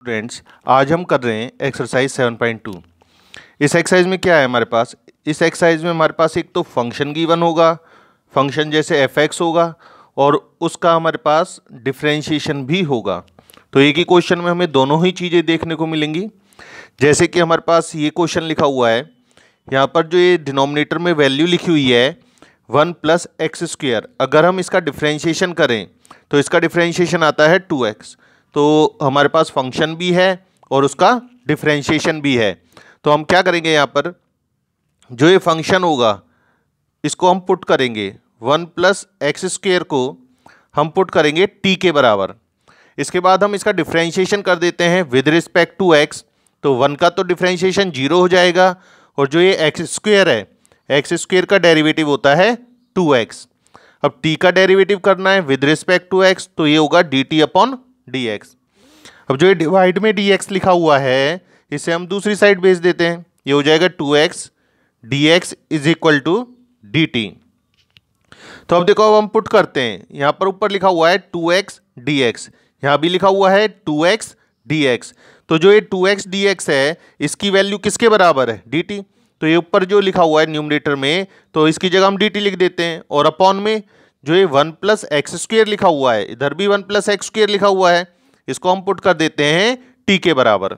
Students, आज हम कर रहे हैं एक्सरसाइज 7.2। इस एक्सरसाइज में क्या है हमारे पास? इस एक्सरसाइज में हमारे पास एक तो फंक्शन गिवन होगा, फंक्शन जैसे एफ एक्स होगा, और उसका हमारे पास डिफरेंशिएशन भी होगा। तो एक ही क्वेश्चन में हमें दोनों ही चीज़ें देखने को मिलेंगी। जैसे कि हमारे पास ये क्वेश्चन लिखा हुआ है, यहाँ पर जो ये डिनोमिनेटर में वैल्यू लिखी हुई है 1 + x², अगर हम इसका डिफरेंशिएशन करें तो इसका डिफरेंशिएशन आता है 2x। तो हमारे पास फंक्शन भी है और उसका डिफरेंशिएशन भी है। तो हम क्या करेंगे, यहाँ पर जो ये फंक्शन होगा इसको हम पुट करेंगे 1 + x² को हम पुट करेंगे t के बराबर। इसके बाद हम इसका डिफरेंशिएशन कर देते हैं विद रिस्पेक्ट टू x। तो 1 का तो डिफरेंशिएशन 0 हो जाएगा, और जो ये x² है, x² का डेरिवेटिव होता है 2x। अब t का डेरिवेटिव करना है विद रिस्पेक्ट टू x, तो ये होगा dt/dx। अब जो ये डिवाइड में dx लिखा हुआ है, इसे हम दूसरी साइड भेज देते हैं, ये हो जाएगा 2x dx = dt। तो अब देखो, अब हम पुट करते हैं, यहाँ पर ऊपर लिखा हुआ है 2x dx, यहाँ भी लिखा हुआ है 2x dx। तो जो ये 2x dx है, इसकी वैल्यू किसके बराबर है? dt। तो ये ऊपर जो लिखा हुआ है न्यूमरेटर में, तो इसकी जगह हम dt लिख देते हैं, और अपॉन में जो ये 1 + x² लिखा हुआ है, इधर भी 1 + x² लिखा हुआ है, इसको हम पुट कर देते हैं t के बराबर।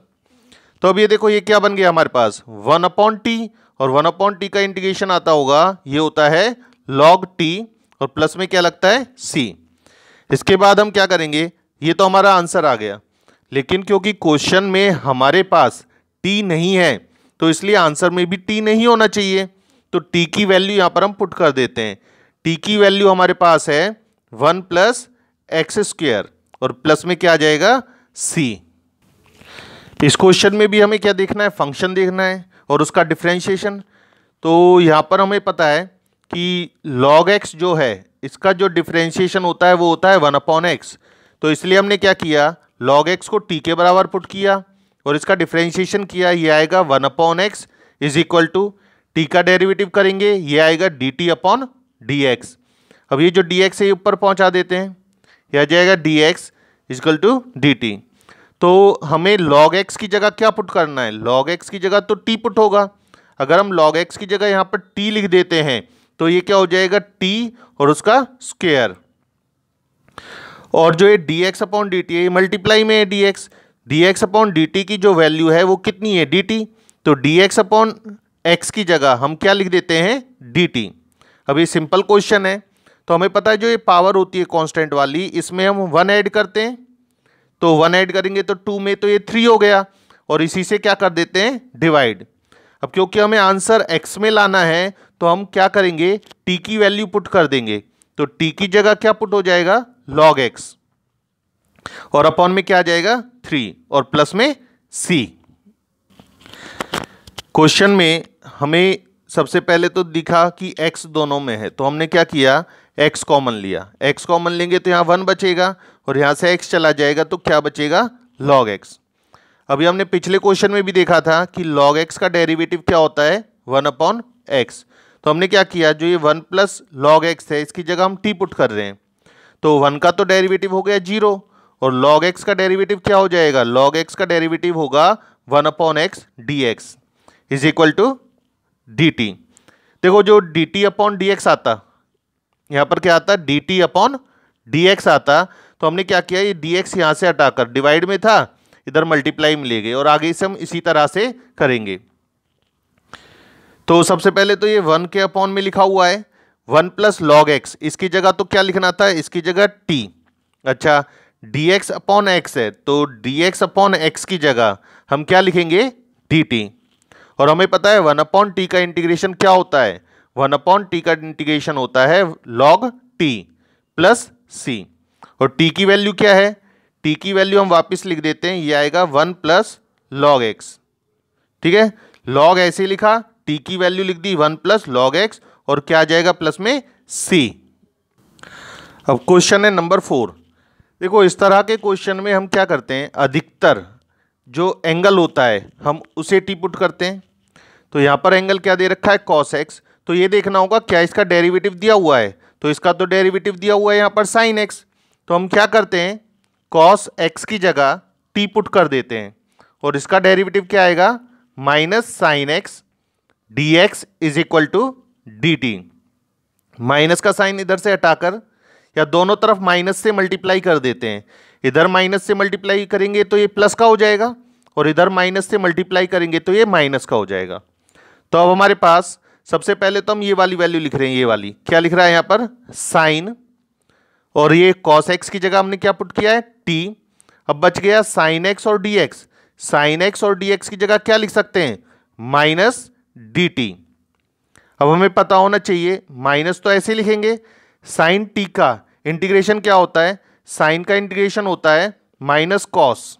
तो अब ये देखो, ये क्या बन गया हमारे पास 1/t, और 1/t का इंटीग्रेशन आता होगा, ये होता है log t, और प्लस में क्या लगता है c। इसके बाद हम क्या करेंगे, ये तो हमारा आंसर आ गया, लेकिन क्योंकि क्वेश्चन में हमारे पास t नहीं है, तो इसलिए आंसर में भी t नहीं होना चाहिए। तो t की वैल्यू यहाँ पर हम पुट कर देते हैं। t की वैल्यू हमारे पास है 1 + x², और प्लस में क्या आ जाएगा c। इस क्वेश्चन में भी हमें क्या देखना है? फंक्शन देखना है और उसका डिफरेंशिएशन। तो यहाँ पर हमें पता है कि log x जो है, इसका जो डिफरेंशिएशन होता है वो होता है 1/x। तो इसलिए हमने क्या किया, log x को t के बराबर पुट किया और इसका डिफरेंशिएशन किया, ये आएगा 1/x = t का डेरिवेटिव करेंगे, ये आएगा dt/dx। अब ये जो dx है ये ऊपर पहुंचा देते हैं, यह आ जाएगा dx = dt। तो हमें log x की जगह क्या पुट करना है? log x की जगह तो t पुट होगा। अगर हम log x की जगह यहाँ पर t लिख देते हैं, तो ये क्या हो जाएगा t और उसका स्क्वायर, और जो ये dx/dt है, ये मल्टीप्लाई में है dx। dx/dt की जो वैल्यू है वो कितनी है? dt। तो dx/x की जगह हम क्या लिख देते हैं? dt। अब ये सिंपल क्वेश्चन है, तो हमें पता है जो ये पावर होती है कांस्टेंट वाली, इसमें हम 1 ऐड करते हैं, तो 1 ऐड करेंगे तो 2 में तो ये 3 हो गया, और इसी से क्या कर देते हैं? डिवाइड। अब क्योंकि हमें आंसर x में लाना है, तो हम क्या करेंगे, t की वैल्यू पुट कर देंगे। तो t की जगह क्या पुट हो जाएगा? log x, और अपॉन में क्या आ जाएगा 3, और प्लस में c। क्वेश्चन में हमें सबसे पहले तो दिखा कि x दोनों में है, तो हमने क्या किया, x कॉमन लिया। x कॉमन लेंगे तो यहाँ 1 बचेगा, और यहाँ से x चला जाएगा, तो क्या बचेगा? log x। अभी हमने पिछले क्वेश्चन में भी देखा था कि log x का डेरिवेटिव क्या होता है? 1/x। तो हमने क्या किया, जो ये 1 + log x है, इसकी जगह हम t पुट कर रहे हैं। तो 1 का तो डेरिवेटिव हो गया 0, और log x का डेरिवेटिव क्या हो जाएगा? log x का डेरिवेटिव होगा 1/x dx = dt। देखो, जो dt/dx आता, यहाँ पर क्या आता? dt/dx आता। तो हमने क्या किया, ये dx यहाँ से हटाकर, डिवाइड में था, इधर मल्टीप्लाई में ले गए, और आगे से हम इसी तरह से करेंगे। तो सबसे पहले तो ये 1 के अपॉन में लिखा हुआ है 1 + log x, इसकी जगह तो क्या लिखना था? इसकी जगह t। अच्छा, dx/x है, तो dx/x की जगह हम क्या लिखेंगे? dt। और हमें पता है 1/t का इंटीग्रेशन क्या होता है? 1/t का इंटीग्रेशन होता है log t + c। और t की वैल्यू क्या है? t की वैल्यू हम वापस लिख देते हैं, ये आएगा 1 + log x। ठीक है, log ऐसे लिखा, t की वैल्यू लिख दी 1 + log x, और क्या आ जाएगा प्लस में c। अब क्वेश्चन है नंबर 4। देखो, इस तरह के क्वेश्चन में हम क्या करते हैं, अधिकतर जो एंगल होता है हम उसे टी पुट करते हैं। तो यहाँ पर एंगल क्या दे रखा है? cos x। तो ये देखना होगा क्या इसका डेरिवेटिव दिया हुआ है, तो इसका तो डेरिवेटिव दिया हुआ है यहाँ पर sin x। तो हम क्या करते हैं, cos x की जगह टी पुट कर देते हैं और इसका डेरिवेटिव क्या आएगा, minus sine x d x is equal to d t. Minus का साइन इधर से हटाकर या दोनों तरफ माइनस से मल्टीप्लाई कर देते हैं। इधर माइनस से मल्टीप्लाई करेंगे तो ये प्लस का हो जाएगा और इधर माइनस से मल्टीप्लाई करेंगे तो ये माइनस का हो जाएगा। तो अब हमारे पास सबसे पहले तो हम ये वाली वैल्यू लिख रहे हैं, ये वाली क्या लिख रहा है यहाँ पर, साइन, और ये कॉस एक्स की जगह हमने क्या पुट किया है, टी। अब बच गया साइन एक्स और डी एक्स। साइन एक्स और डी एक्स की जगह क्या लिख सकते हैं, माइनस डी टी। अब हमें पता होना चाहिए, माइनस तो ऐसे लिखेंगे, साइन टी का इंटीग्रेशन क्या होता है, साइन का इंटीग्रेशन होता है माइनस कॉस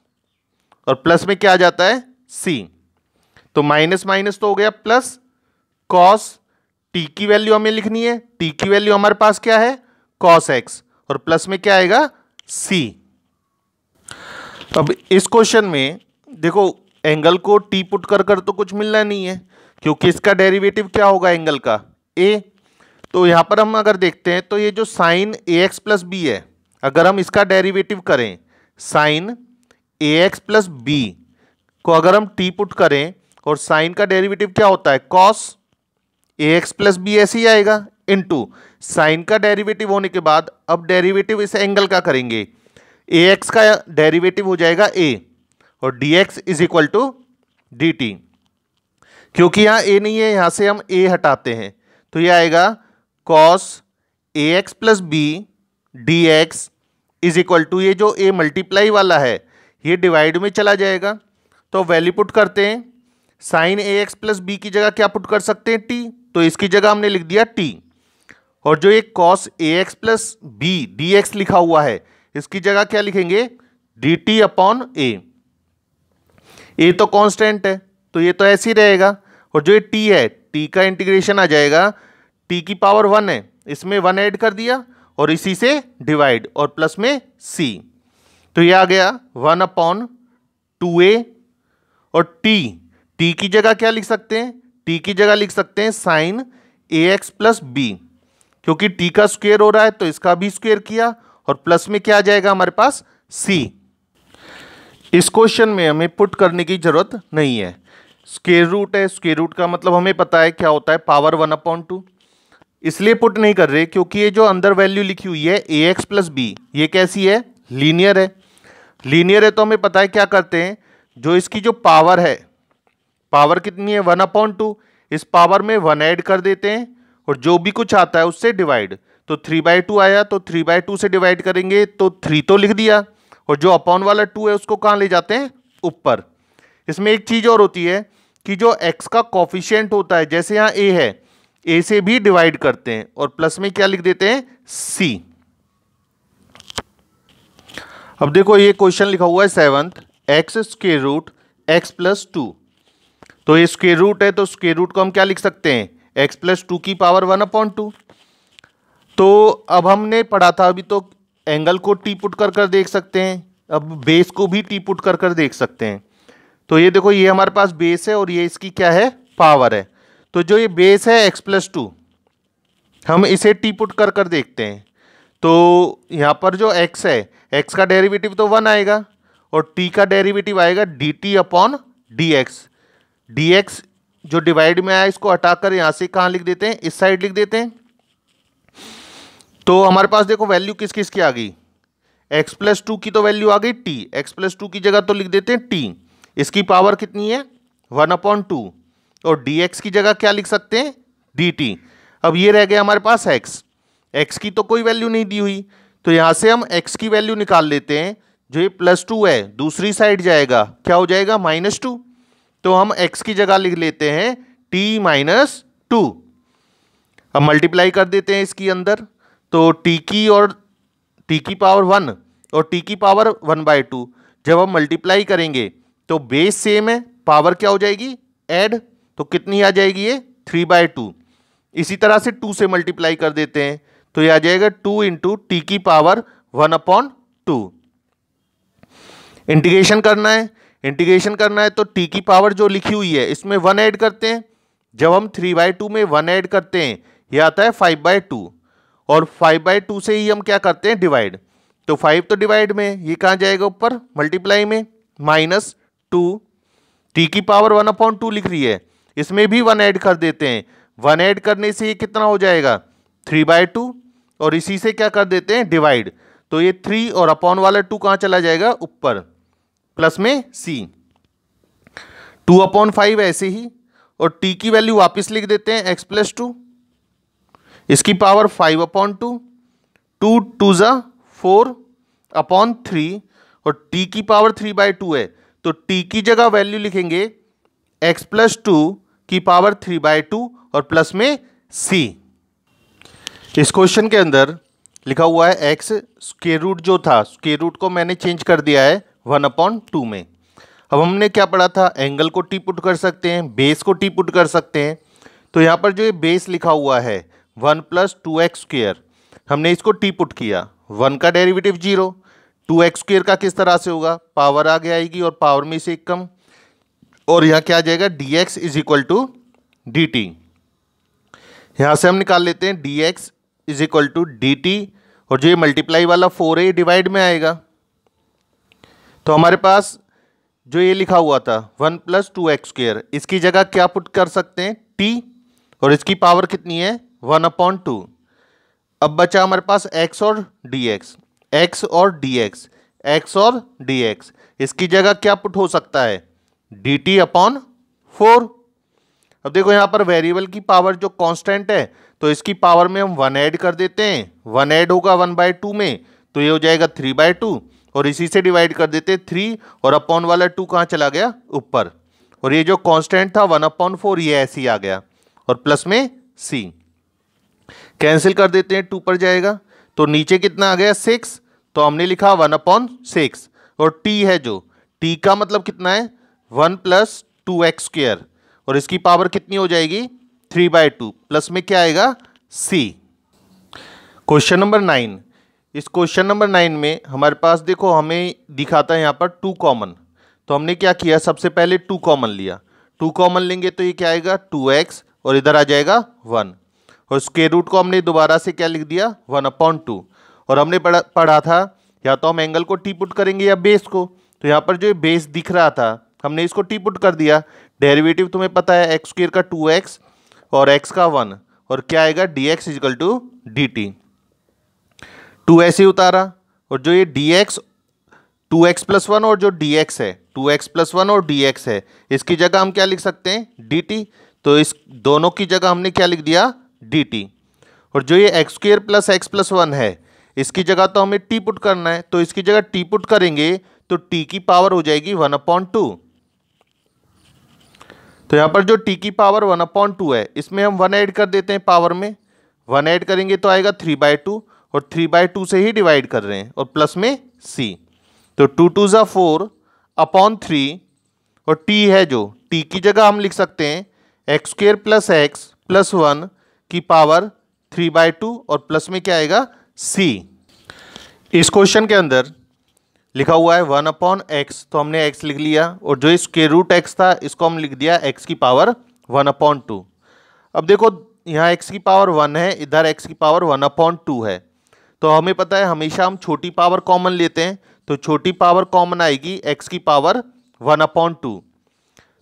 और प्लस में क्या आ जाता है, सी। तो माइनस माइनस तो हो गया प्लस, कॉस टी की वैल्यू हमें लिखनी है, टी की वैल्यू हमारे पास क्या है, कॉस एक्स, और प्लस में क्या आएगा, सी। अब इस क्वेश्चन में देखो एंगल को टी पुट कर कर तो कुछ मिलना नहीं है, क्योंकि इसका डेरिवेटिव क्या होगा एंगल का, ए। तो यहां पर हम अगर देखते हैं तो ये जो साइन ए एक्स प्लस बी है, अगर हम इसका डेरिवेटिव करें, साइन ए एक्स प्लस बी को अगर हम टी पुट करें, और साइन का डेरिवेटिव क्या होता है, cos a x plus B ऐसे ही आएगा, इनटू साइन का डेरिवेटिव होने के बाद अब डेरिवेटिव इस एंगल का करेंगे, ए एक्स का डेरिवेटिव हो जाएगा ए और d x is equal to d t. क्योंकि यहाँ ए नहीं है, यहाँ से हम ए हटाते हैं तो ये आएगा cos a x plus b d x is equal to, ये जो ए मल्टीप्लाई वाला है ये डिवाइड में चला जाएगा। तो वैल्यू पुट करते हैं, साइन ए एक्स प्लस बी की जगह क्या पुट कर सकते हैं, टी। तो इसकी जगह हमने लिख दिया टी, और जो ये cos a x plus b d x लिखा हुआ है इसकी जगह क्या लिखेंगे, d t upon a. A तो कांस्टेंट है तो ये तो ऐसे ही रहेगा, और जो ये टी है टी का इंटीग्रेशन आ जाएगा, टी की पावर 1 है, इसमें 1 ऐड कर दिया और इसी से डिवाइड और प्लस में सी। तो ये आ गया 1 अपॉन 2a, और टी की जगह क्या लिख सकते हैं, टी की जगह लिख सकते हैं साइन ए एक्स प्लस बी, क्योंकि टी का स्क्वायर हो रहा है तो इसका भी स्क्वायर किया और प्लस में क्या आ जाएगा हमारे पास, सी। इस क्वेश्चन में हमें पुट करने की जरूरत नहीं है, स्क्वायर रूट है, स्क्वायर रूट का मतलब हमें पता है क्या होता है, पावर 1/2। इसलिए पुट नहीं कर रहे क्योंकि ये जो अंदर वैल्यू लिखी हुई है ए एक्स प्लस बी, ये कैसी है, लीनियर है। लीनियर है तो हमें पता है क्या करते हैं, जो इसकी जो पावर है, पावर कितनी है 1/2, इस पावर में 1 ऐड कर देते हैं और जो भी कुछ आता है उससे डिवाइड। तो 3/2 आया तो 3/2 से डिवाइड करेंगे तो 3 तो लिख दिया, और जो अपॉन वाला 2 है उसको कहाँ ले जाते हैं, ऊपर। इसमें एक चीज और होती है कि जो x का कॉफिशिएंट होता है, जैसे यहाँ a है, a से भी डिवाइड करते हैं और प्लस में क्या लिख देते हैं, c। अब देखो ये क्वेश्चन लिखा हुआ है 7th, x square root x plus 2। तो ये स्क्वायर रूट है तो स्क्वायर रूट को हम क्या लिख सकते हैं, x प्लस 2 की पावर 1/2। तो अब हमने पढ़ा था अभी, तो एंगल को टी पुट कर कर देख सकते हैं, अब बेस को भी टी पुट कर कर देख सकते हैं। तो ये देखो ये हमारे पास बेस है और ये इसकी क्या है, पावर है। तो जो ये बेस है x प्लस 2, हम इसे टी पुट कर कर देखते हैं। तो यहाँ पर जो x है, x का डेरिवेटिव तो 1 आएगा और t का डेरिवेटिव आएगा dt अपॉन डी एक्स, जो डिवाइड में आया इसको हटाकर यहाँ से कहाँ लिख देते हैं, इस साइड लिख देते हैं। तो हमारे पास देखो वैल्यू किस किस की आ गई, x प्लस 2 की तो वैल्यू आ गई t, x प्लस 2 की जगह तो लिख देते हैं t, इसकी पावर कितनी है 1/2, और dx की जगह क्या लिख सकते हैं, dt। अब ये रह गया हमारे पास x की तो कोई वैल्यू नहीं दी हुई, तो यहाँ से हम x की वैल्यू निकाल लेते हैं। जो ये +2 है दूसरी साइड जाएगा, क्या हो जाएगा, -2। तो हम x की जगह लिख लेते हैं t-2। अब मल्टीप्लाई कर देते हैं इसकी अंदर, तो t की पावर 1 और t की पावर 1/2 जब हम मल्टीप्लाई करेंगे तो बेस सेम है, पावर क्या हो जाएगी, ऐड, तो कितनी आ जाएगी ये 3/2। इसी तरह से 2 से मल्टीप्लाई कर देते हैं तो ये आ जाएगा 2 इंटू टी की पावर 1/2। इंटीग्रेशन करना है तो टी की पावर जो लिखी हुई है इसमें 1 ऐड करते हैं। जब हम 3/2 में 1 ऐड करते हैं ये आता है 5/2, और 5/2 से ही हम क्या करते हैं, डिवाइड। तो 5 तो डिवाइड में, ये कहाँ जाएगा ऊपर, मल्टीप्लाई में। माइनस टू, टी की पावर 1/2 लिख रही है, इसमें भी 1 ऐड कर देते हैं। 1 ऐड करने से ये कितना हो जाएगा 3/2, और इसी से क्या कर देते हैं डिवाइड, तो ये 3 और अपॉन वाला 2 कहाँ चला जाएगा ऊपर, प्लस में c, 2/5 ऐसे ही, और t की वैल्यू वापस लिख देते हैं x+2, इसकी पावर 5/2, 2 2 ज़ा 4/3, और t की पावर 3/2 है, तो t की जगह वैल्यू लिखेंगे x+2 की पावर 3/2 और प्लस में c। इस क्वेश्चन के अंदर लिखा हुआ है x स्क्वायर रूट जो था, स्क्वायर रूट को मैंने चेंज कर दिया है 1/2 में। अब हमने क्या पढ़ा था, एंगल को टी पुट कर सकते हैं, बेस को टी पुट कर सकते हैं। तो यहाँ पर जो ये बेस लिखा हुआ है 1 + 2x², हमने इसको टी पुट किया, 1 का डेरिवेटिव 0, 2x² का किस तरह से होगा, पावर आगे आएगी और पावर में से एक कम, और यहाँ क्या आ जाएगा dx = dt। यहाँ से हम निकाल लेते हैं dx = dt, और जो ये मल्टीप्लाई वाला 4 है ये डिवाइड में आएगा। तो हमारे पास जो ये लिखा हुआ था 1 + 2x², इसकी जगह क्या पुट कर सकते हैं t, और इसकी पावर कितनी है 1/2। अब बचा हमारे पास x और dx, x और dx, x और dx, इसकी जगह क्या पुट हो सकता है dt/4। अब देखो यहाँ पर वेरिएबल की पावर जो कांस्टेंट है, तो इसकी पावर में हम 1 ऐड कर देते हैं, 1 ऐड होगा 1/2 में, तो ये हो जाएगा 3/2, और इसी से डिवाइड कर देते हैं 3, और अपॉन वाला 2 कहाँ चला गया ऊपर, और ये जो कांस्टेंट था 1/4 ये ऐसे ही आ गया, और प्लस में c, कैंसिल कर देते हैं 2 पर जाएगा, तो नीचे कितना आ गया 6, तो हमने लिखा 1/6, और t है जो, t का मतलब कितना है 1 + 2x², और इसकी पावर कितनी हो जाएगी 3/2, प्लस में क्या आएगा c। क्वेश्चन नंबर 9, इस क्वेश्चन नंबर 9 में हमारे पास देखो हमें दिखाता है यहाँ पर 2 कॉमन, तो हमने क्या किया सबसे पहले 2 कॉमन लिया, 2 कॉमन लेंगे तो ये क्या आएगा 2x, और इधर आ जाएगा 1, और स्क्वायर रूट को हमने दोबारा से क्या लिख दिया 1/2, और हमने पढ़ा था या तो हम एंगल को टी पुट करेंगे या बेस को, तो यहाँ पर जो बेस दिख रहा था हमने इसको टी पुट कर दिया, डेरिवेटिव तुम्हें पता है x² का 2x और x का 1, और क्या आएगा dx = dt, 2 ऐसे उतारा, और जो ये dx 2x + 1 और जो dx है 2x + 1 और dx है, इसकी जगह हम क्या लिख सकते हैं dt, तो इस दोनों की जगह हमने क्या लिख दिया dt, और जो ये x² + x + 1 है इसकी जगह तो हमें t पुट करना है, तो इसकी जगह t पुट करेंगे तो t की पावर हो जाएगी 1/2। तो यहाँ पर जो t की पावर 1/2 है इसमें हम 1 ऐड कर देते हैं, पावर में 1 ऐड करेंगे तो आएगा 3/2, और 3/2 से ही डिवाइड कर रहे हैं, और प्लस में c, तो 2 2 ज़ा 4/3, और t है जो, t की जगह हम लिख सकते हैं x² + x + 1 की पावर 3/2, और प्लस में क्या आएगा c। इस क्वेश्चन के अंदर लिखा हुआ है 1/x, तो हमने x लिख लिया, और जो स्क्वायर रूट x था इसको हम लिख दिया x की पावर 1/2। अब देखो यहाँ x की पावर 1 है, इधर x की पावर 1/2 है, तो हमें पता है हमेशा हम छोटी पावर कॉमन लेते हैं, तो छोटी पावर कॉमन आएगी x की पावर 1/2,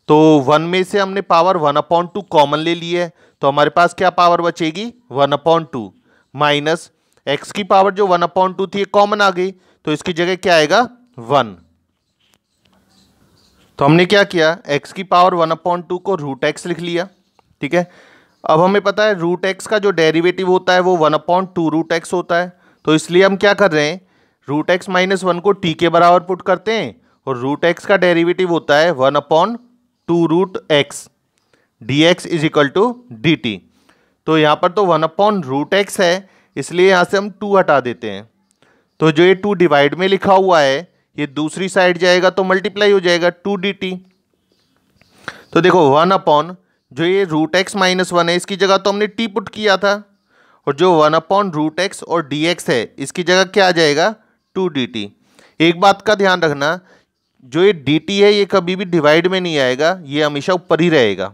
तो 1 में से हमने पावर 1/2 कॉमन ले ली है, तो हमारे पास क्या पावर बचेगी 1/2, माइनस x की पावर जो 1/2 थी कॉमन आ गई, तो इसकी जगह क्या आएगा 1। तो हमने क्या किया x की पावर 1/2 को √x लिख लिया, ठीक है। अब हमें पता है √x का जो डेरिवेटिव होता है वो 1/2 √x होता है, तो इसलिए हम क्या कर रहे हैं √x - 1 को t के बराबर पुट करते हैं, और √x का डेरिवेटिव होता है 1/2 √x, dx = dt। तो यहाँ पर तो 1/√x है, इसलिए यहाँ से हम 2 हटा देते हैं, तो जो ये 2 डिवाइड में लिखा हुआ है ये दूसरी साइड जाएगा तो मल्टीप्लाई हो जाएगा 2 dt। तो देखो 1/ जो ये √x - 1 है इसकी जगह तो हमने t पुट किया था, और जो 1/√x और dx है इसकी जगह क्या आ जाएगा 2 dt। एक बात का ध्यान रखना, जो ये dt है ये कभी भी डिवाइड में नहीं आएगा, ये हमेशा ऊपर ही रहेगा।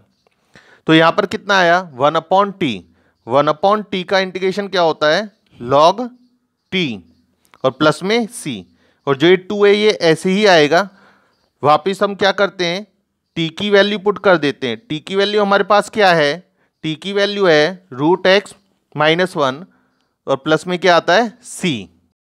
तो यहाँ पर कितना आया 1/t, 1/t का इंटीग्रेशन क्या होता है log t, और प्लस में c, और जो ये 2 है ये ऐसे ही आएगा, वापिस हम क्या करते हैं, टी की वैल्यू पुट कर देते हैं। टी की वैल्यू हमारे पास क्या है, टी की वैल्यू है √x - 1 और प्लस में क्या आता है c।